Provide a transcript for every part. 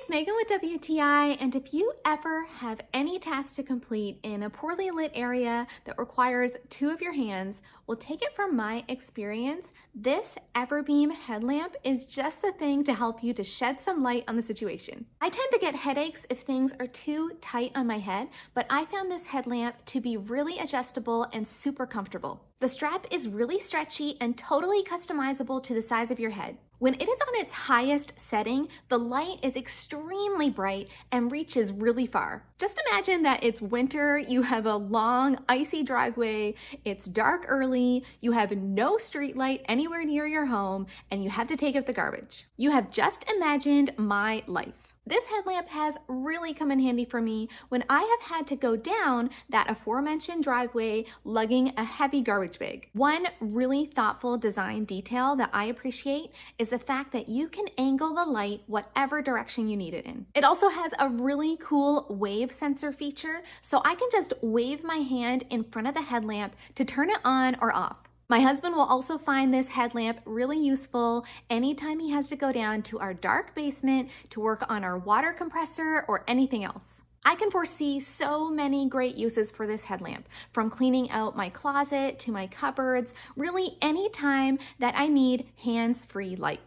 it's Megan with WTI, and if you ever have any task to complete in a poorly lit area that requires two of your hands, well, take it from my experience, this Everbeam headlamp is just the thing to help you to shed some light on the situation. I tend to get headaches if things are too tight on my head, but I found this headlamp to be really adjustable and super comfortable. The strap is really stretchy and totally customizable to the size of your head. When it is on its highest setting, the light is extremely bright and reaches really far. Just imagine that it's winter, you have a long, icy driveway, it's dark early, you have no street light anywhere near your home, and you have to take out the garbage. You have just imagined my life. This headlamp has really come in handy for me when I have had to go down that aforementioned driveway lugging a heavy garbage bag. One really thoughtful design detail that I appreciate is the fact that you can angle the light whatever direction you need it in. It also has a really cool wave sensor feature, so I can just wave my hand in front of the headlamp to turn it on or off. My husband will also find this headlamp really useful anytime he has to go down to our dark basement to work on our water compressor or anything else. I can foresee so many great uses for this headlamp, from cleaning out my closet to my cupboards, really any time that I need hands-free light.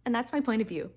And that's my point of view.